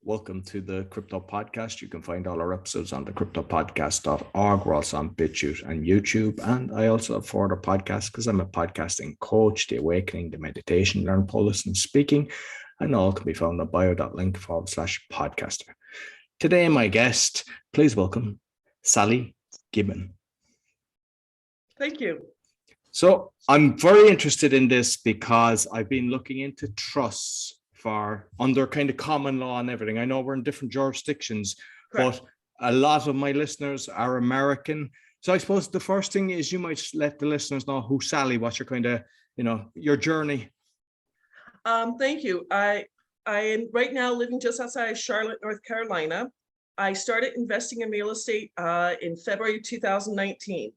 Welcome to the Crypto Podcast. You can find all our episodes on the cryptopodcast.org. We're also on BitChute and YouTube. And I also have four other podcasts because I'm a podcasting coach, The Awakening, The Meditation, Learn Polish and Speaking. And all can be found on bio.link/podcaster. Today, my guest, please welcome Marie Gimon. Thank you. So I'm very interested in this because I've been looking into trusts for under kind of common law and everything. I know we're in different jurisdictions, Correct. But a lot of my listeners are American. So I suppose the first thing is you might let the listeners know who Sally, what's your kind of, your journey. Thank you. I am right now living just outside Charlotte, North Carolina. I started investing in real estate in February 2019.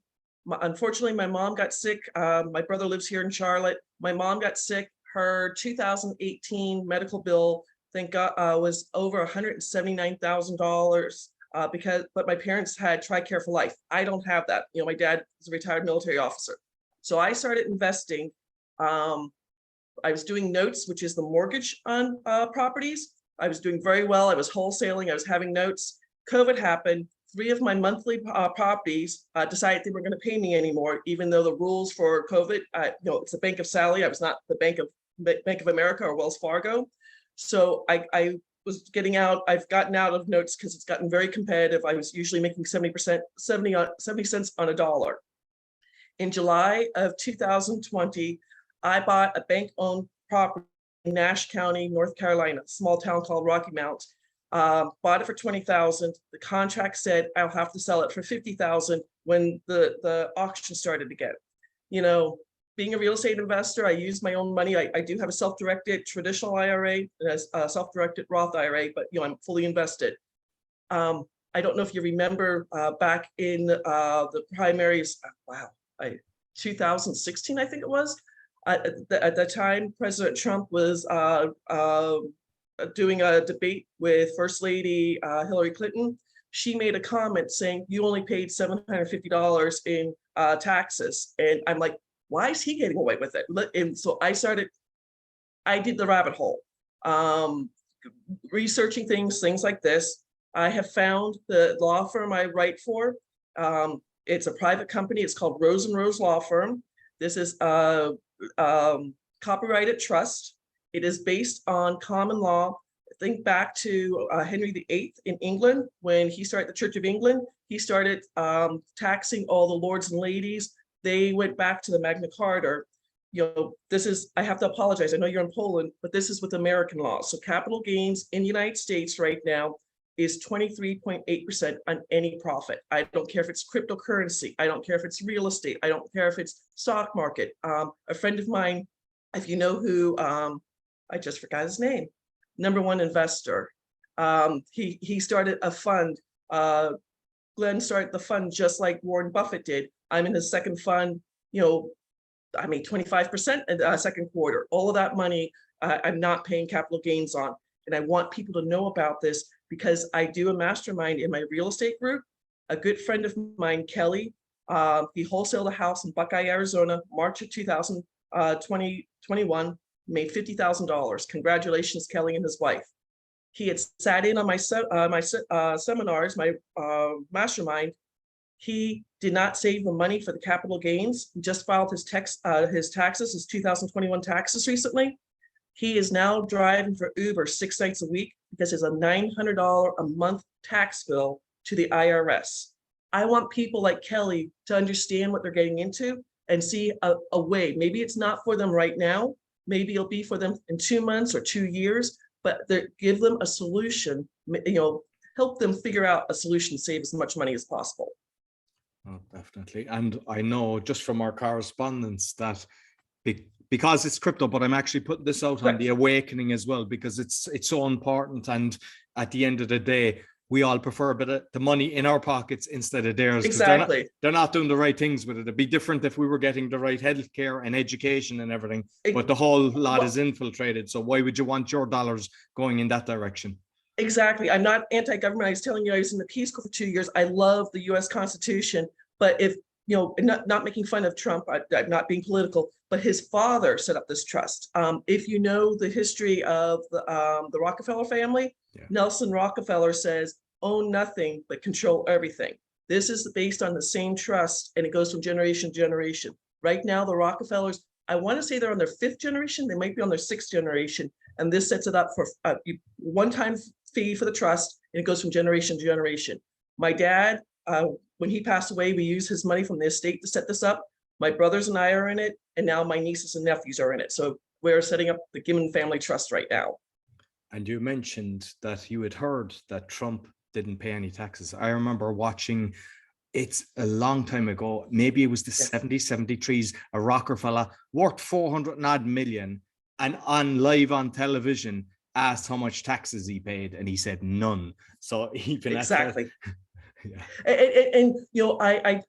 Unfortunately, my mom got sick. My brother lives here in Charlotte. My mom got sick. Her 2018 medical bill, thank God, was over $179,000 but my parents had TRICARE for life. I don't have that. My dad is a retired military officer. So I started investing. I was doing notes, which is the mortgage on properties. I was doing very well. I was wholesaling. I was having notes. COVID happened. 3 of my monthly properties decided they weren't going to pay me anymore, even though the rules for COVID, it's the Bank of Sally. I was not the Bank of America or Wells Fargo. So I was getting out. I've gotten out of notes because it's gotten very competitive. I was usually making 70 cents on a dollar. In July of 2020, I bought a bank-owned property in Nash County, North Carolina, a small town called Rocky Mount. Bought it for $20,000. The contract said I'll have to sell it for $50,000 when the auction started again. Being a real estate investor, I use my own money. I do have a self-directed traditional IRA and a self-directed Roth IRA, but I'm fully invested. I don't know if you remember back in the primaries, 2016, I think it was. At the time, President Trump was doing a debate with First Lady Hillary Clinton. She made a comment saying, you only paid $750 in taxes. And I'm like, why is he getting away with it? And so I did the rabbit hole, researching things like this. I have found the law firm I write for. It's a private company. It's called Rose & Rose Law Firm. This is a copyrighted trust. It is based on common law. Think back to Henry VIII in England. When he started the Church of England, he started taxing all the lords and ladies. They went back to the Magna Carta. I have to apologize. I know you're in Poland, but this is with American law. So capital gains in the United States right now is 23.8% on any profit. I don't care if it's cryptocurrency. I don't care if it's real estate. I don't care if it's stock market. A friend of mine, if you know who, I just forgot his name, #1 investor. He started a fund. Glenn started the fund just like Warren Buffett did. I'm in his second fund. I made 25% in the second quarter. All of that money I'm not paying capital gains on. And I want people to know about this because I do a mastermind in my real estate group. A good friend of mine, Kelly, he wholesaled a house in Buckeye, Arizona, March of 2021, made $50,000. Congratulations, Kelly and his wife. He had sat in on my seminars, my mastermind. He did not save the money for the capital gains. He just filed his taxes, his 2021 taxes recently. He is now driving for Uber 6 nights a week because there's a $900 a month tax bill to the IRS. I want people like Kelly to understand what they're getting into and see a way. Maybe it's not for them right now. Maybe it'll be for them in 2 months or 2 years, but give them a solution, help them figure out a solution to save as much money as possible. Oh, definitely. And I know just from our correspondence that because it's crypto, but I'm actually putting this out on The Awakening as well, because it's so important. And at the end of the day, we all prefer a bit of the money in our pockets instead of theirs. Exactly. They're not doing the right things with it. It'd be different if we were getting the right healthcare and education and everything, but the whole lot is infiltrated. So why would you want your dollars going in that direction? Exactly. I'm not anti-government. I was telling you, I was in the Peace Corps for 2 years. I love the US Constitution, but if and not making fun of Trump, I'm not being political, but his father set up this trust. If you know the history of the Rockefeller family, Yeah. Nelson Rockefeller says, own nothing, but control everything. This is based on the same trust, and it goes from generation to generation. Right now, the Rockefellers, I want to say they're on their 5th generation. They might be on their 6th generation. And this sets it up for a one-time fee for the trust, and it goes from generation to generation. My dad, when he passed away, we used his money from the estate to set this up. My brothers and I are in it, and now my nieces and nephews are in it. So we're setting up the Gimon Family Trust right now. And you mentioned that you had heard that Trump didn't pay any taxes. I remember watching, it's a long time ago, maybe it was the 70s, 73s, a Rockefeller worth 400 and odd million, and on television asked how much taxes he paid, and he said none. So even exactly. Yeah. And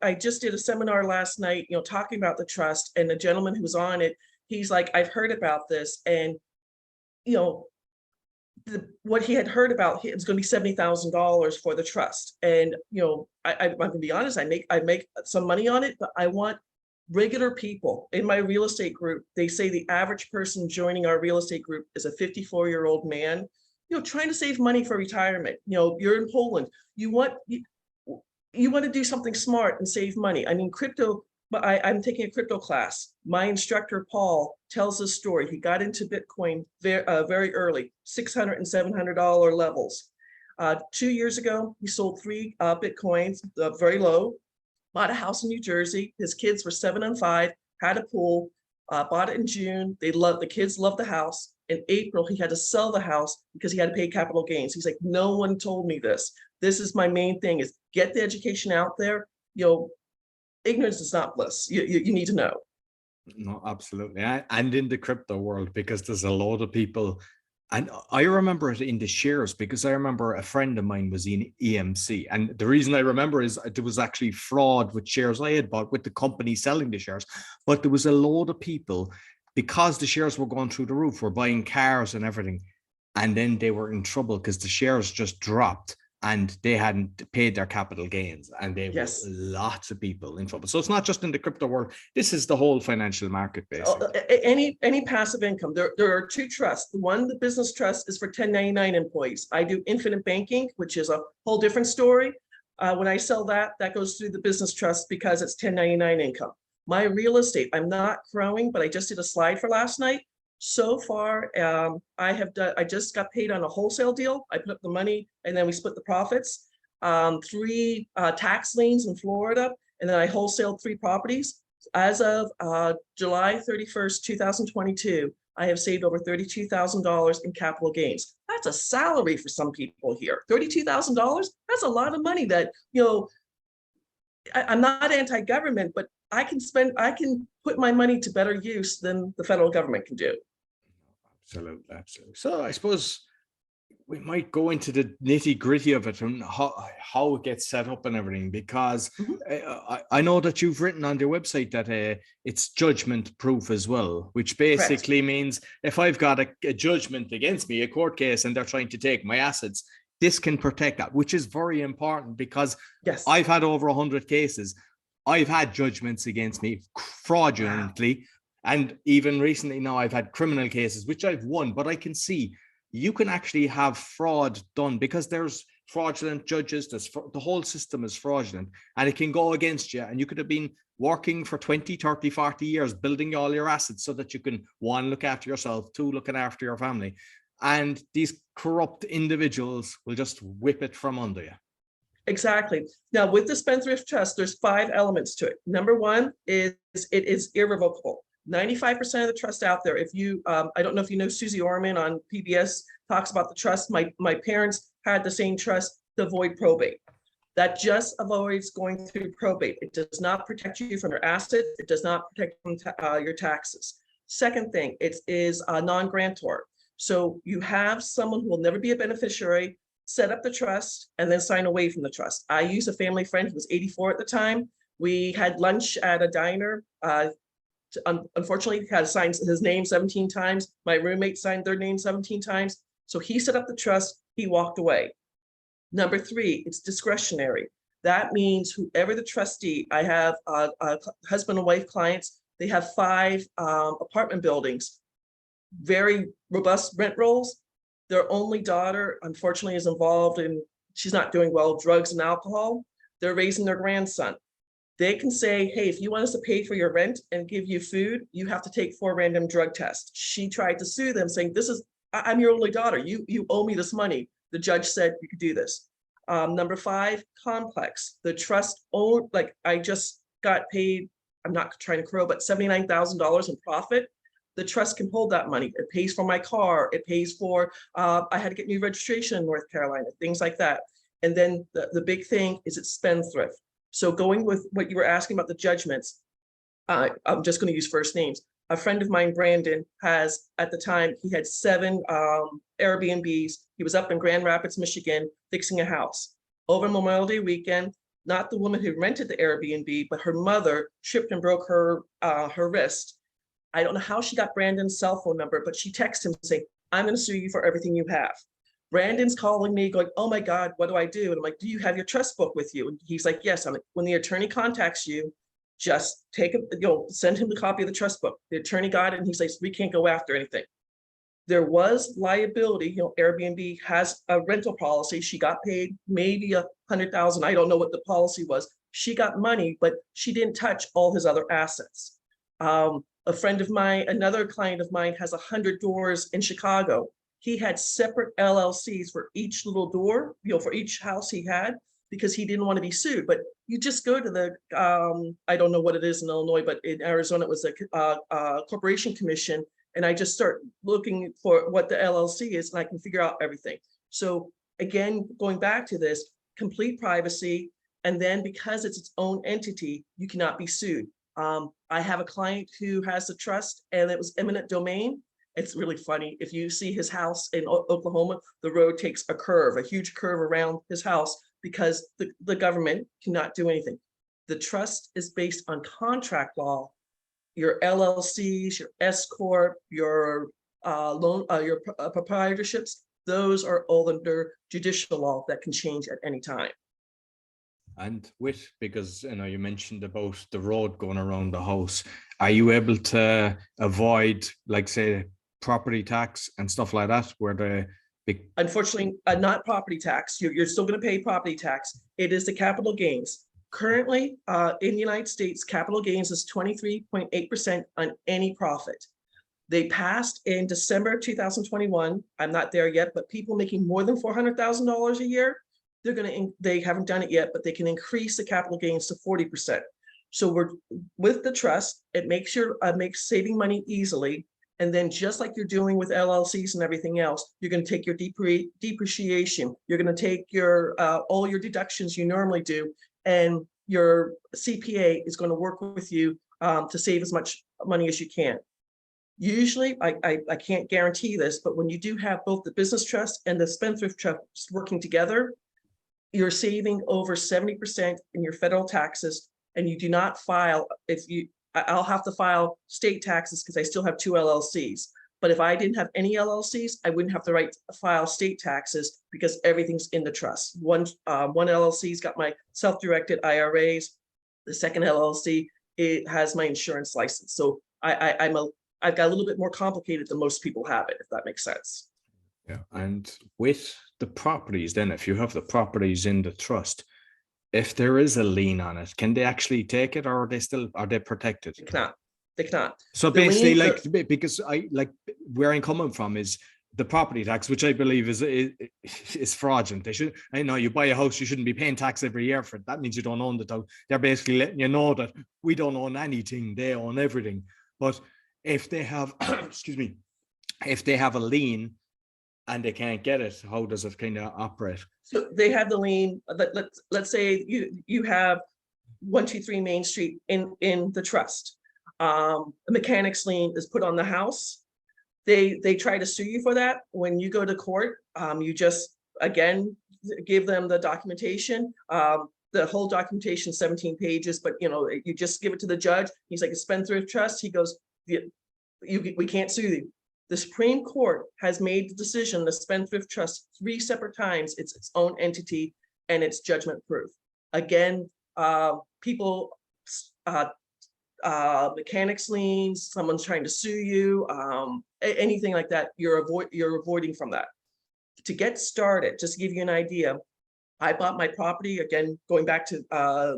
I just did a seminar last night, talking about the trust, and the gentleman who was on it, he's like, I've heard about this, and what he had heard about, it's going to be $70,000 for the trust. And I'm going to be honest, I make some money on it, but I want regular people in my real estate group. They say the average person joining our real estate group is a 54-year-old man, trying to save money for retirement. You're in Poland, you want to do something smart and save money. I mean, crypto, but I'm taking a crypto class. My instructor, Paul, tells this story. He got into Bitcoin very early, $600 and $700 levels. 2 years ago, he sold 3 Bitcoins, very low, bought a house in New Jersey. His kids were 7 and 5, had a pool, bought it in June. The kids loved the house. In April, he had to sell the house because he had to pay capital gains. He's like, no one told me this. This is my main thing, is get the education out there. Ignorance is not bliss. You need to know. No, absolutely. And in the crypto world, because there's a lot of people, and I remember it in the shares, because I remember a friend of mine was in EMC. And the reason I remember is there was actually fraud with shares I had bought with the company selling the shares. But there was a lot of people, because the shares were going through the roof, were buying cars and everything. And then they were in trouble because the shares just dropped, and they hadn't paid their capital gains, and there were lots of people in trouble. So it's not just in the crypto world. This is the whole financial market, basically. Any passive income. There are 2 trusts. The business trust is for 1099 employees. I do infinite banking, which is a whole different story. When I sell that goes through the business trust because it's 1099 income. My real estate, I'm not growing, but I just did a slide for last night. So far, I just got paid on a wholesale deal. I put up the money and then we split the profits. 3 tax liens in Florida, and then I wholesaled 3 properties. As of July 31st, 2022, I have saved over $32,000 in capital gains. That's a salary for some people here. $32,000, that's a lot of money that, I'm not anti-government, but I can put my money to better use than the federal government can do. Absolutely. So I suppose we might go into the nitty gritty of it and how it gets set up and everything, because I know that you've written on your website that it's judgment proof as well, which basically means if I've got a judgment against me, a court case, and they're trying to take my assets, this can protect that, which is very important, because I've had over 100 cases. I've had judgments against me fraudulently. Wow. And even recently now I've had criminal cases, which I've won, but I can see you can actually have fraud done because there's fraudulent judges. The whole system is fraudulent, and it can go against you. And you could have been working for 20, 30, 40 years, building all your assets so that you can, 1, look after yourself, 2, looking after your family. And these corrupt individuals will just whip it from under you. Exactly. Now, with the Spendthrift Trust, there's 5 elements to it. Number 1 is it is irrevocable. 95% of the trust out there. If you, I don't know if you know Susie Orman on PBS talks about the trust. My parents had the same trust to avoid probate. That just avoids going through probate. It does not protect you from your assets. It does not protect from your taxes. Second thing, it is a non-grantor. So you have someone who will never be a beneficiary set up the trust and then sign away from the trust. I use a family friend who was 84 at the time. We had lunch at a diner. Unfortunately, he had to sign his name 17 times. My roommate signed their name 17 times. So he set up the trust. He walked away. Number 3, it's discretionary. That means whoever the trustee, I have husband and wife clients, they have 5 apartment buildings, very robust rent rolls. Their only daughter, unfortunately, is involved in, she's not doing well, drugs and alcohol. They're raising their grandson. They can say, hey, if you want us to pay for your rent and give you food, you have to take 4 random drug tests. She tried to sue them saying, I'm your only daughter. You owe me this money. The judge said you could do this. Number 5, complex. The trust owned, like I just got paid, I'm not trying to crow, but $79,000 in profit. The trust can hold that money. It pays for my car. It pays for, I had to get new registration in North Carolina, things like that. And then the big thing is it's spendthrift. So going with what you were asking about the judgments, I'm just going to use first names. A friend of mine, Brandon, has, at the time, he had 7 Airbnbs. He was up in Grand Rapids, Michigan, fixing a house. Over Memorial Day weekend, not the woman who rented the Airbnb, but her mother tripped and broke her wrist. I don't know how she got Brandon's cell phone number, but she texted him saying, I'm going to sue you for everything you have. Brandon's calling me going, oh my God, what do I do? And I'm like, do you have your trust book with you? And he's like, yes. I'm like, when the attorney contacts you, just take it, send him the copy of the trust book. The attorney got it and he says, we can't go after anything. There was liability, Airbnb has a rental policy. She got paid maybe $100,000. I don't know what the policy was. She got money, but she didn't touch all his other assets. A friend of mine, another client of mine has 100 doors in Chicago. He had separate LLCs for each little door, for each house he had, because he didn't want to be sued. But you just go to the, I don't know what it is in Illinois, but in Arizona, it was a corporation commission. And I just start looking for what the LLC is and I can figure out everything. So again, going back to this, complete privacy. And then because it's its own entity, you cannot be sued. I have a client who has a trust and it was eminent domain. It's really funny. If you see his house in Oklahoma, the road takes a huge curve around his house because the government cannot do anything. The trust is based on contract law. Your LLCs, your S Corp, your your proprietorships, those are all under judicial law that can change at any time. And because you mentioned about the road going around the house, are you able to avoid, like, say, property tax and stuff like that, where the big... Unfortunately, not property tax. You're still going to pay property tax. It is the capital gains. Currently, in the United States, capital gains is 23.8% on any profit. They passed in December 2021. I'm not there yet, but people making more than $400,000 a year, they haven't done it yet, but they can increase the capital gains to 40%. So we're with the trust, it makes makes saving money easily. And then just like you're doing with LLCs and everything else, you're going to take your depreciation. You're going to take your all your deductions you normally do, and your CPA is going to work with you to save as much money as you can. Usually, I can't guarantee this, but when you do have both the business trust and the spendthrift trust working together, you're saving over 70% in your federal taxes, and you do not file. I'll have to file state taxes because I still have 2 LLCs. But if I didn't have any LLCs, I wouldn't have the right to file state taxes because everything's in the trust. One LLC's got my self-directed IRAs. The second LLC, it has my insurance license. So I've got a little bit more complicated than most people have it, if that makes sense. Yeah, and with the properties, then if you have the properties in the trust, if there is a lien on it, can they actually take it, or are they protected? They cannot. So basically, because where I'm coming from is the property tax, which I believe is fraudulent. I know you buy a house, you shouldn't be paying tax every year for it. That means you don't own the house. They're basically letting you know that we don't own anything, they own everything. But if they have, excuse me, if they have a lien and they can't get it, how does it kind of operate? So they have the lien. Let's say you have 123 Main Street in the trust. A mechanic's lien is put on the house. They try to sue you for that. When you go to court, you just again give them the documentation. The whole documentation, 17 pages, but you just give it to the judge. He's like, a Spendthrift Trust. He goes, we can't sue you. The Supreme Court has made the decision, the Spendthrift Trust, 3 separate times. It's its own entity and it's judgment proof. Again, people, mechanics liens, someone's trying to sue you, anything like that, you're avoiding from that. To get started, just to give you an idea, I bought my property, again, going back to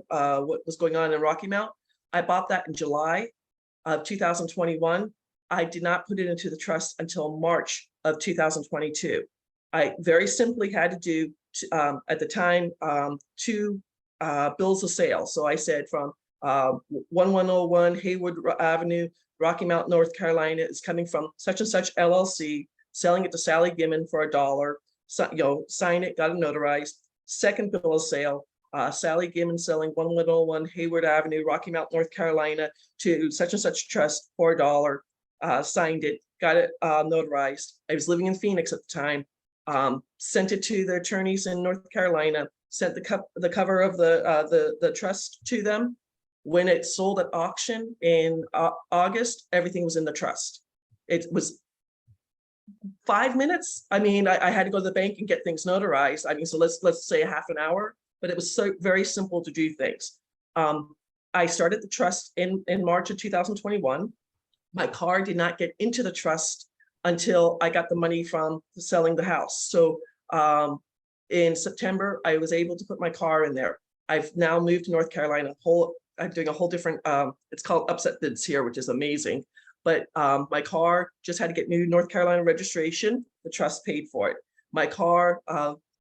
what was going on in Rocky Mount. I bought that in July of 2021. I did not put it into the trust until March of 2022. I very simply had to do, at the time, 2 bills of sale. So I said from 1101 Hayward Avenue, Rocky Mount, North Carolina, is coming from such and such LLC, selling it to Sally Gimon for $1. So, sign it, got it notarized. Second bill of sale, Sally Gimon selling 1101 Hayward Avenue, Rocky Mount, North Carolina, to such and such trust for $1. Signed it, got it notarized. I was living in Phoenix at the time. Sent it to the attorneys in North Carolina. Sent the cover of the trust to them. When it sold at auction in August, everything was in the trust. It was 5 minutes. I mean, I had to go to the bank and get things notarized. I mean, so let's say a half an hour, but it was so very simple to do things. I started the trust in March of 2021. My car did not get into the trust until I got the money from selling the house. So in September, I was able to put my car in there. I've now moved to North Carolina. I'm doing a whole different, it's called upset bids here, which is amazing. But my car just had to get new North Carolina registration. The trust paid for it. My car,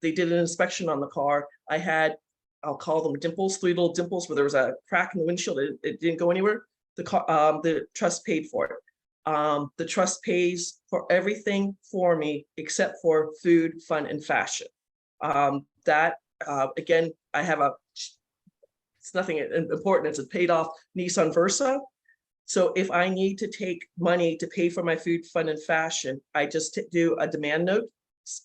they did an inspection on the car. I had, I'll call them dimples, 3 little dimples where there was a crack in the windshield. It didn't go anywhere. The trust paid for it. The trust pays for everything for me except for food, fun, and fashion. Again, I have it's nothing important. It's a paid off Nissan Versa. So if I need to take money to pay for my food, fun, and fashion, I just do a demand note.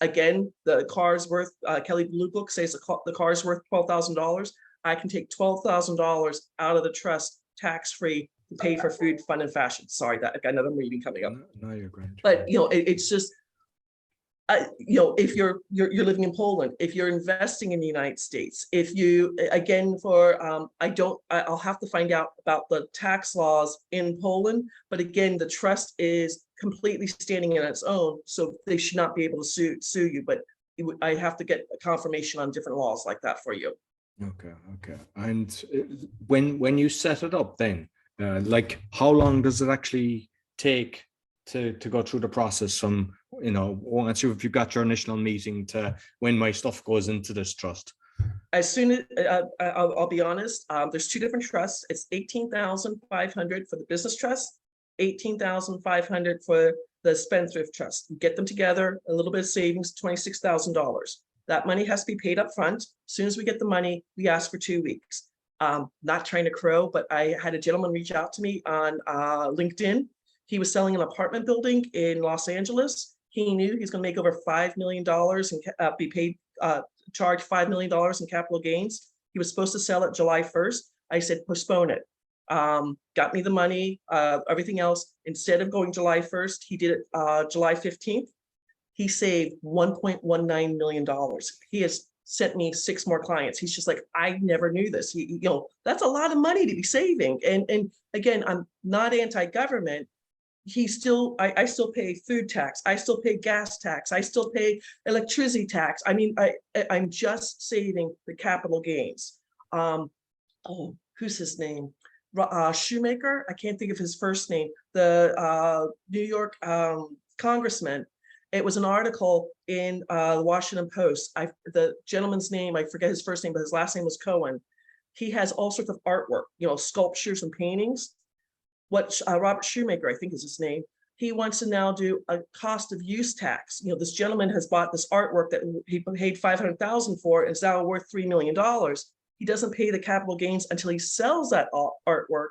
Again, the car's worth, Kelly Blue Book says the car's worth $12,000. I can take $12,000 out of the trust tax-free to pay for food, fun, and fashion. Sorry, that I got another meeting coming up. No, you're great. But it's just, if you're living in Poland, if you're investing in the United States, if you, again, I'll have to find out about the tax laws in Poland, but again, the trust is completely standing on its own, so they should not be able to sue you, but I have to get a confirmation on different laws like that for you. Okay. And when you set it up then, like how long does it actually take to go through the process from, once you've got your initial meeting to when my stuff goes into this trust? As soon as, I'll be honest, there's 2 different trusts. It's $18,500 for the business trust, $18,500 for the Spendthrift Trust. You get them together, a little bit of savings, $26,000. That money has to be paid up front. As soon as we get the money, we ask for 2 weeks. Not trying to crow, but I had a gentleman reach out to me on LinkedIn. He was selling an apartment building in Los Angeles. He knew he's going to make over $5 million and be paid, charge $5 million in capital gains. He was supposed to sell it July 1st. I said, postpone it. Got me the money, everything else. Instead of going July 1st, he did it July 15th. He saved $1.19 million. He has sent me 6 more clients. He's just like, I never knew this. That's a lot of money to be saving. And again, I'm not anti-government. I still pay food tax. I still pay gas tax. I still pay electricity tax. I mean, I'm just saving the capital gains. Who's his name? Shoemaker. I can't think of his first name. The New York congressman. It was an article in the Washington Post. The gentleman's name, I forget his first name, but his last name was Cohen. He has all sorts of artwork, sculptures and paintings. What Robert Shoemaker, I think is his name, he wants to now do a cost of use tax. This gentleman has bought this artwork that he paid $500,000 for, and it's now worth $3 million. He doesn't pay the capital gains until he sells that artwork,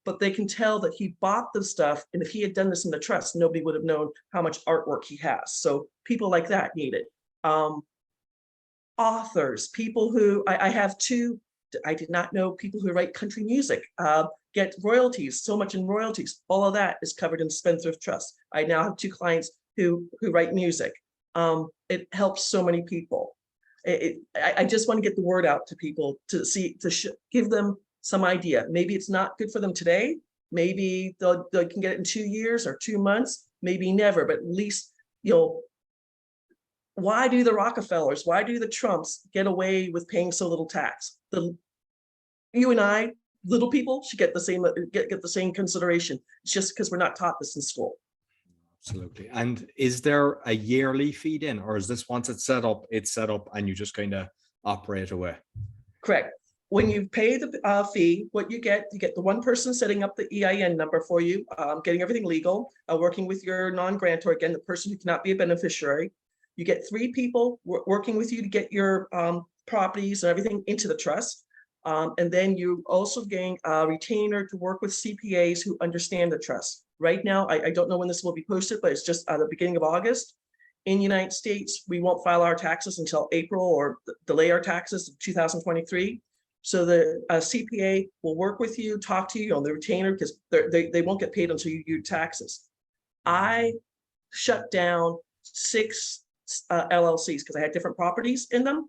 but they can tell that he bought the stuff, and if he had done this in the trust, nobody would have known how much artwork he has. So people like that need it. Authors, people who, I have 2, I did not know, people who write country music, get royalties, so much in royalties. All of that is covered in Spendthrift Trust. I now have 2 clients who write music. It helps so many people. I just want to get the word out to people to give them some idea. Maybe it's not good for them today. Maybe they can get it in 2 years or 2 months, maybe never, but at least, why do the Rockefellers, why do the Trumps get away with paying so little tax? You and I, little people, should get the same consideration. It's just because we're not taught this in school. Absolutely. And is there a yearly feed in, or is this once it's set up and you just kind of operate away? Correct. When you pay the fee, what you get the one person setting up the EIN number for you, getting everything legal, working with your non-grantor, again, the person who cannot be a beneficiary. You get 3 people working with you to get your properties and everything into the trust. And then you also gain a retainer to work with CPAs who understand the trust. Right now, I don't know when this will be posted, but it's just at the beginning of August. In the United States, we won't file our taxes until April, or delay our taxes in 2023. So the CPA will work with you, talk to you on the retainer, because they won't get paid until you do taxes. I shut down 6 LLCs because I had different properties in them.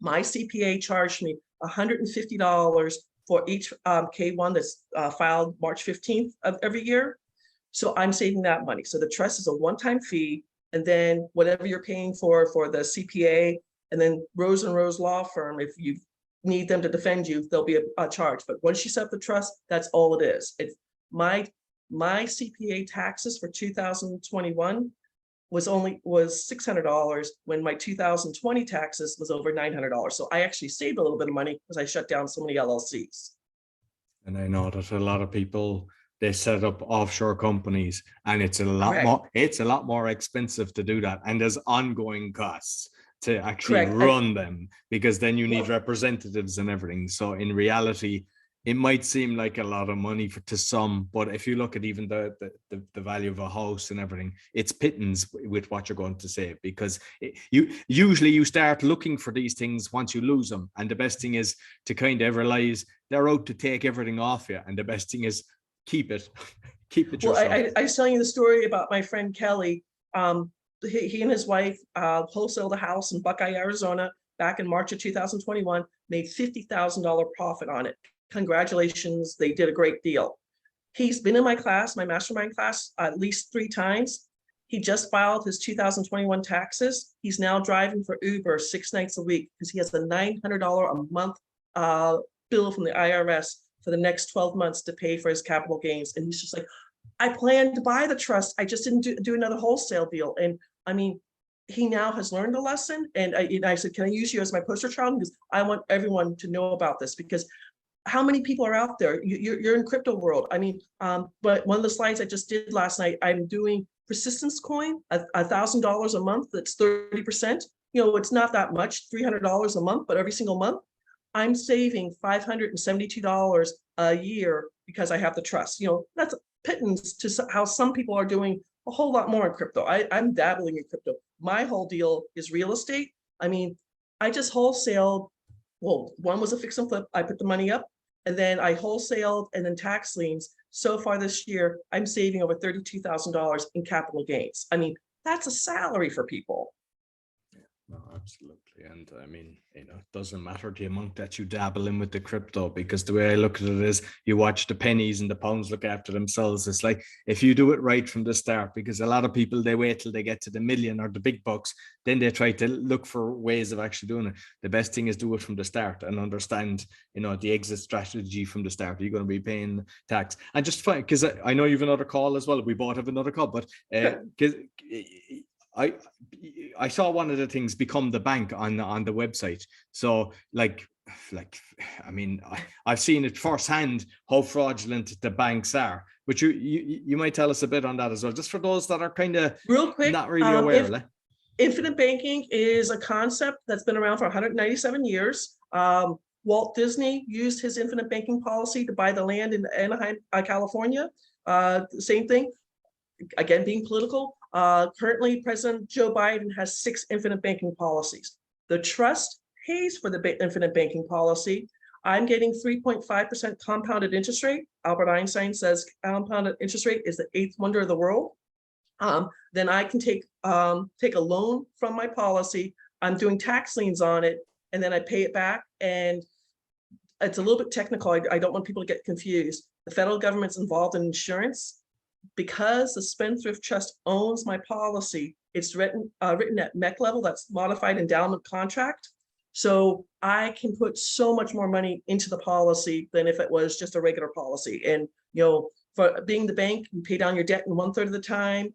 My CPA charged me $150 for each K1 that's filed March 15th of every year. So I'm saving that money. So the trust is a one-time fee, and then whatever you're paying for the CPA, and then Rose and Rose Law Firm, if you need them to defend you, there'll be a charge. But once you set up the trust, that's all it is. It's my CPA taxes for 2021 was $600 when my 2020 taxes was over $900. So I actually saved a little bit of money because I shut down so many LLCs. And I know that a lot of people, they set up offshore companies, and it's a lot Correct. more, it's a lot more expensive to do that. And there's ongoing costs to actually Correct. run them, because then you need representatives and everything. So in reality, it might seem like a lot of money to some, but if you look at even the value of a house and everything, it's pittance with what you're going to save, because you start looking for these things once you lose them. And the best thing is to kind of realize they're out to take everything off you. And the best thing is keep it yourself. Well, I was telling you the story about my friend Kelly. He and his wife wholesaled a house in Buckeye, Arizona back in March of 2021, made $50,000 profit on it. Congratulations, they did a great deal. He's been in my class, my mastermind class, at least 3 times. He just filed his 2021 taxes. He's now driving for Uber 6 nights a week because he has a $900 a month bill from the IRS for the next 12 months to pay for his capital gains. And he's just like, I planned to buy the trust. I just didn't do another wholesale deal. And I mean, he now has learned the lesson. And I said, can I use you as my poster child? Because I want everyone to know about this, because how many people are out there? You're in crypto world. I mean, but one of the slides I just did last night, I'm doing persistence coin, $1,000 a month. That's 30%. It's not that much, $300 a month, but every single month I'm saving $572 a year because I have the trust. That's pittance to how some people are doing a whole lot more in crypto. I'm dabbling in crypto. My whole deal is real estate. I mean, I just wholesaled. Well, one was a fix and flip. I put the money up, and then I wholesaled, and then tax liens. So far this year, I'm saving over $32,000 in capital gains. I mean, that's a salary for people. No, absolutely. And I mean, it doesn't matter the amount that you dabble in with the crypto, because the way I look at it is you watch the pennies and the pounds look after themselves. It's like, if you do it right from the start, because a lot of people, they wait till they get to the million or the big bucks, then they try to look for ways of actually doing it. The best thing is do it from the start and understand, the exit strategy from the start. You're going to be paying tax. And just fine, because I know you have another call as well. We both have another call, but because I saw one of the things become the bank on the website. So like I mean, I've seen it firsthand how fraudulent the banks are. But you might tell us a bit on that as well, just for those that are kind of real quick, not really aware. Infinite banking is a concept that's been around for 197 years. Walt Disney used his infinite banking policy to buy the land in Anaheim, California. Same thing, again, being political. Currently, President Joe Biden has 6 infinite banking policies. The trust pays for the infinite banking policy. I'm getting 3.5% compounded interest rate. Albert Einstein says compounded interest rate is the 8th wonder of the world. Then I can take a loan from my policy. I'm doing tax liens on it, and then I pay it back. And it's a little bit technical. I don't want people to get confused. The federal government's involved in insurance. Because the Spendthrift Trust owns my policy, it's written at MEC level, that's modified endowment contract. So I can put so much more money into the policy than if it was just a regular policy. And, you know, for being the bank, you pay down your debt in 1/3 of the time.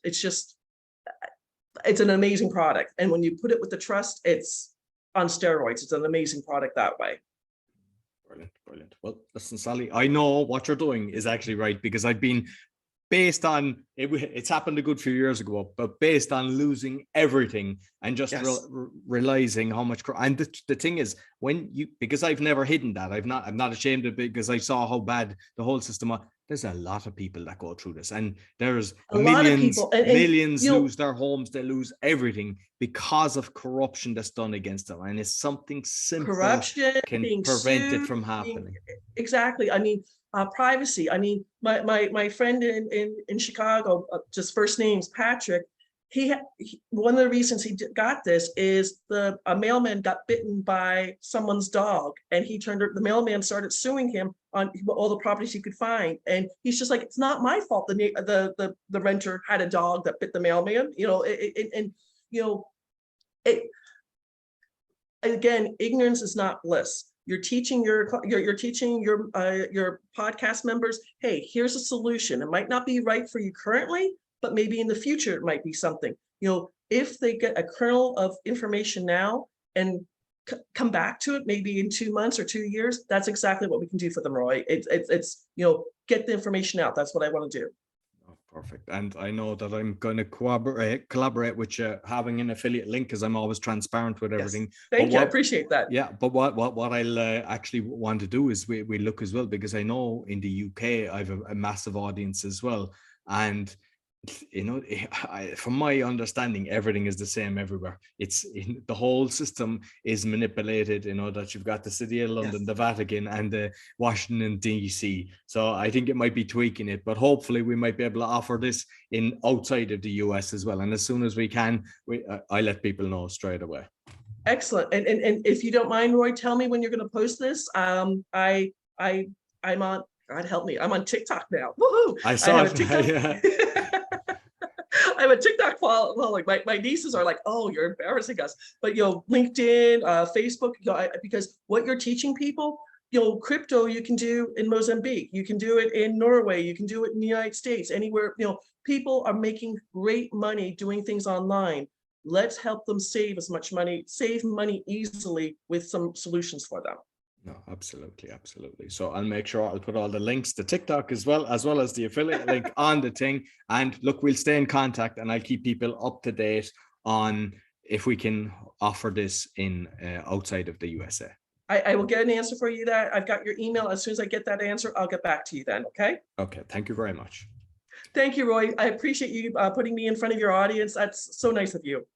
It's an amazing product. And when you put it with the trust, it's on steroids. It's an amazing product that way. Brilliant, brilliant. Well, listen, Sally, I know what you're doing is actually right, because I've been, based on it's happened a good few years ago, but based on losing everything and just realizing how much. And the thing is, when you, because I've never hidden that, I'm not ashamed of it, because I saw how bad the whole system was. There's a lot of people that go through this, and there's a lot of people, and millions lose their homes, they lose everything because of corruption that's done against them. And it's something simple corruption can being prevent sued, it from happening. Exactly. I mean, privacy. I mean, my friend in Chicago, just first names, Patrick, one of the reasons he got this is a mailman got bitten by someone's dog, and the mailman started suing him on all the properties he could find. And he's just like, it's not my fault. The renter had a dog that bit the mailman, you know, and you know, again, ignorance is not bliss. You're teaching your podcast members, hey, here's a solution. It might not be right for you currently, but maybe in the future it might be something. You know, if they get a kernel of information now and come back to it maybe in 2 months or 2 years, that's exactly what we can do for them, Roy. It's you know, get the information out. That's what I want to do. Oh, perfect. And I know that I'm going to collaborate with you, having an affiliate link, because I'm always transparent with everything. Yes. Thank you. I appreciate that. Yeah, but what I'll actually want to do is we look as well, because I know in the UK I have a massive audience as well, and you know, from my understanding, everything is the same everywhere. The whole system is manipulated, you know, that you've got the City of London, the Vatican, and the Washington DC. So I think it might be tweaking it, but hopefully we might be able to offer this in outside of the US as well. And as soon as we can, I let people know straight away. Excellent. And if you don't mind, Roy, tell me when you're going to post this. I'm on, God help me, I'm on TikTok now. Woohoo! I saw it. Yeah. I have a TikTok following. My nieces are like, "Oh, you're embarrassing us." But you know, LinkedIn, Facebook, you know, because what you're teaching people, you know, crypto you can do in Mozambique, you can do it in Norway, you can do it in the United States, anywhere. You know, people are making great money doing things online. Let's help them save as much money, save money easily with some solutions for them. No, absolutely, absolutely. So I'll make sure I'll put all the links to TikTok as well as the affiliate link on the thing. And look, we'll stay in contact, and I'll keep people up to date on if we can offer this in outside of the USA. I will get an answer for you. That I've got your email. As soon as I get that answer, I'll get back to you then. Okay. Okay. Thank you very much. Thank you, Roy. I appreciate you putting me in front of your audience. That's so nice of you.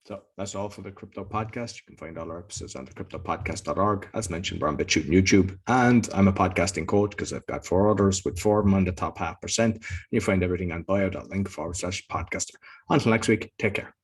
So that's all for the Crypto Podcast. You can find all our episodes on thecryptopodcast.org. As mentioned, we're on BitChute and YouTube, and I'm a podcasting coach because I've got 4 others with 4 of them on the top 0.5%. You find everything on bio.link/podcaster. Until next week, take care.